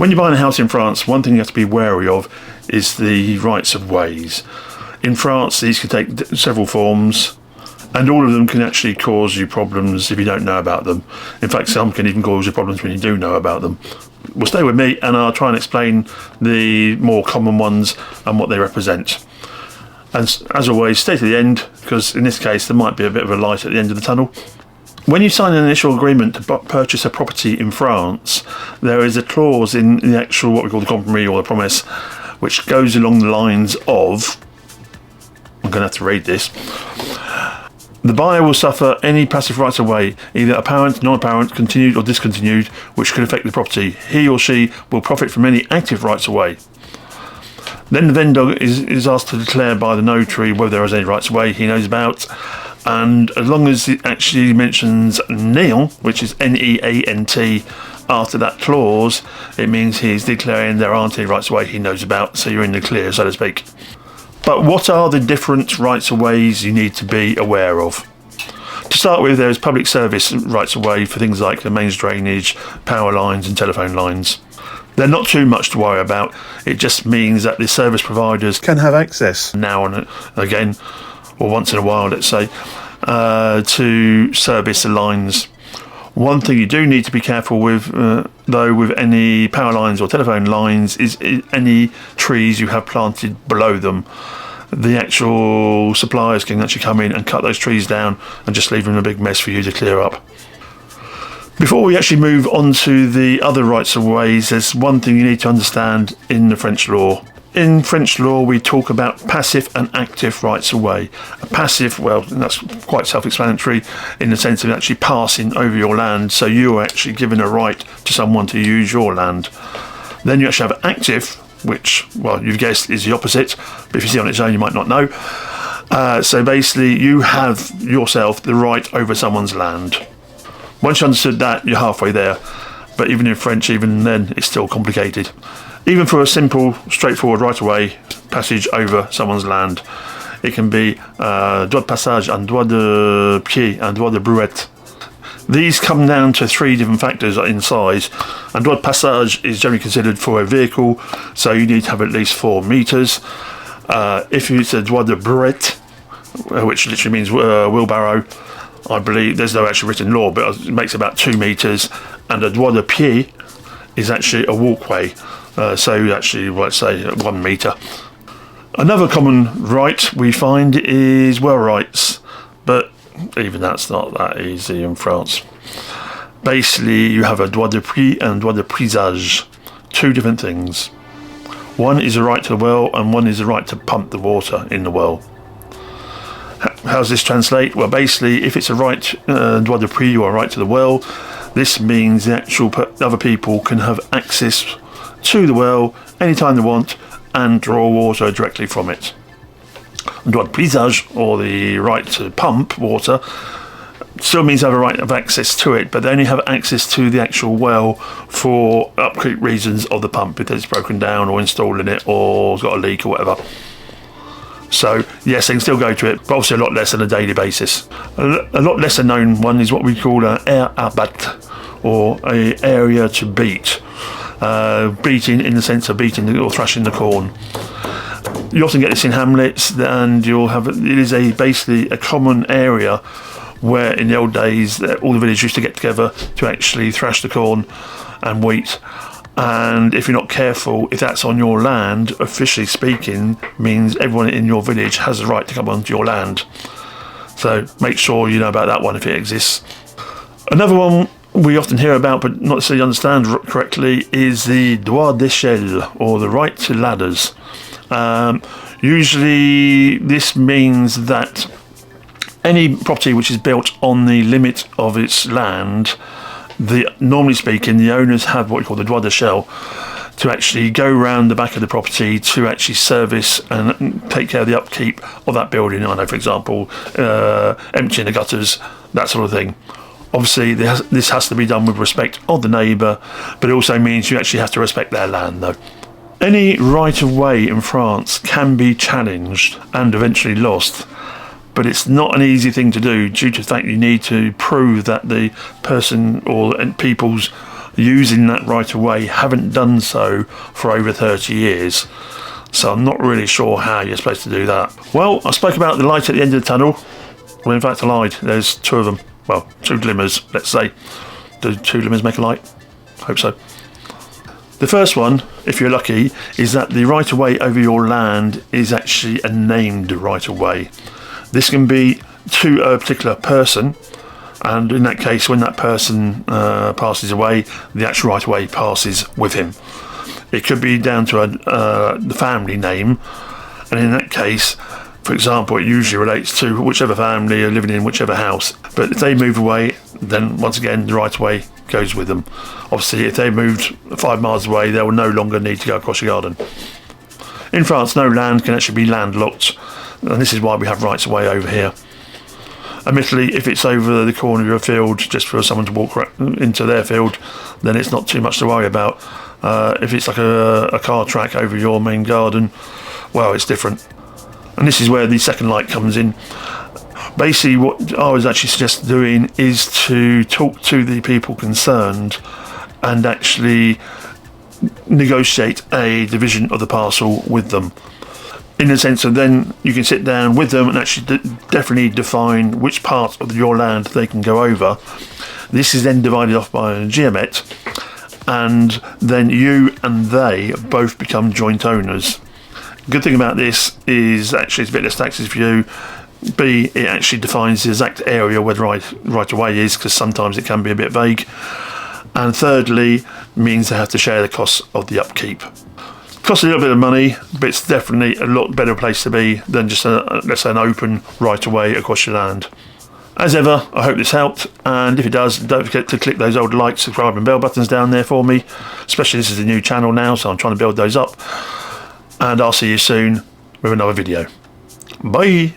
When you're buying a house in France, one thing you have to be wary of is the rights of ways. In France, these can take several forms, and all of them can actually cause you problems if you don't know about them. In fact, some can even cause you problems when you do know about them. Well, stay with me and I'll try and explain the more common ones and what they represent. And as always, stay to the end, because in this case there might be a bit of a light at the end of the tunnel. When you sign an initial agreement to purchase a property in France, there is a clause in the actual, what we call the compromis or the promise, which goes along the lines of, I'm going to have to read this. The buyer will suffer any passive rights of way, either apparent, non-apparent, continued or discontinued, which could affect the property. He or she will profit from any active rights of way. Then the vendor is asked to declare by the notary whether there is any rights of way he knows about, and as long as it actually mentions néant, which is N-E-A-N-T, after that clause, it means he's declaring there aren't any rights of way he knows about, so you're in the clear, so to speak. But what are the different rights of ways you need to be aware of? To start with, there's public service rights of way for things like the mains drainage, power lines and telephone lines. They're not too much to worry about. It just means that the service providers can have access now and again, or once in a while, let's say, to service the lines. One thing you do need to be careful with, though, with any power lines or telephone lines, is any trees you have planted below them. The actual suppliers can actually come in and cut those trees down and just leave them a big mess for you to clear up. Before we actually move on to the other rights of ways, there's one thing you need to understand in the French law. In French law, we talk about passive and active rights of way. A passive, well, that's quite self-explanatory in the sense of actually passing over your land, so you're actually giving a right to someone to use your land. Then you actually have active, which, well, you've guessed is the opposite, but if you see it on its own, you might not know. So basically, you have yourself the right over someone's land. Once you understood that, you're halfway there. But even in French, even then, it's still complicated. Even for a simple, straightforward right-of-way passage over someone's land, it can be droit de passage and droit de pied and droit de brouette. These come down to three different factors in size, and droit de passage is generally considered for a vehicle, so you need to have at least 4 metres. If it's a droit de brouette, which literally means wheelbarrow, I believe there's no actual written law, but it makes about 2 metres, and a droit de pied is actually a walkway, so actually, let's say 1 metre. Another common right we find is well rights, but even that's not that easy in France. Basically, you have a droit de puits and droit de puisage, 2 different things. One is a right to the well, and one is a right to pump the water in the well. How does this translate? Well, basically, if it's a right, droit de puits, or a right to the well, this means the actual other people can have access to the well anytime they want and draw water directly from it. Droit de puisage, or the right to pump water, still means they have a right of access to it, but they only have access to the actual well for upkeep reasons of the pump, if it's broken down or installing it or it's got a leak or whatever. So yes, they can still go to it, but obviously a lot less on a daily basis. A lot lesser known one is what we call an aire à battre, or a area to beat. Beating in the sense of beating or thrashing the corn. You often get this in hamlets, and you'll have it is basically a common area where in the old days all the villagers used to get together to actually thrash the corn and wheat. And if you're not careful, if that's on your land, officially speaking, means everyone in your village has a right to come onto your land. So make sure you know about that one if it exists. Another one we often hear about but not necessarily understand correctly is the droit d'échelle, or the right to ladders. Usually this means that any property which is built on the limit of its land, normally speaking, the owners have what we call the droit d'échelle to actually go round the back of the property to actually service and take care of the upkeep of that building. I know, for example, emptying the gutters, that sort of thing. Obviously, this has to be done with respect of the neighbour, but it also means you actually have to respect their land, though. Any right of way in France can be challenged and eventually lost, but it's not an easy thing to do due to the fact you need to prove that the person or people's using that right of way haven't done so for over 30 years. So I'm not really sure how you're supposed to do that. Well, I spoke about the light at the end of the tunnel. Well, in fact, I lied. There's two of them. Well, two glimmers, let's say. Do two glimmers make a light? Hope so. The first one, if you're lucky, is that the right of way over your land is actually a named right of way. This can be to a particular person, and in that case, when that person passes away, the actual right of way passes with him. It could be down to the family name, and in that case, for example, it usually relates to whichever family are living in whichever house. But if they move away, then once again the right of way goes with them. Obviously, if they moved 5 miles away, they will no longer need to go across your garden. In France, no land can actually be landlocked, and this is why we have rights of way over here. Admittedly, if it's over the corner of your field, just for someone to walk into their field, then it's not too much to worry about. If it's like a car track over your main garden, well, it's different. And this is where the second light comes in. Basically, what I was actually suggesting doing is to talk to the people concerned and actually negotiate a division of the parcel with them. In the sense of then you can sit down with them and actually definitely define which part of your land they can go over. This is then divided off by a geomet, and then you and they both become joint owners. Good thing about this is actually it's a bit less taxes for you. B, it actually defines the exact area where the right of way is, because sometimes it can be a bit vague. And thirdly, means they have to share the costs of the upkeep. Costs a little bit of money, but it's definitely a lot better place to be than just let's say an open right of way across your land. As ever, I hope this helped, and if it does, don't forget to click those old like, subscribe and bell buttons down there for me, especially this is a new channel now, so I'm trying to build those up. And I'll see you soon with another video. Bye!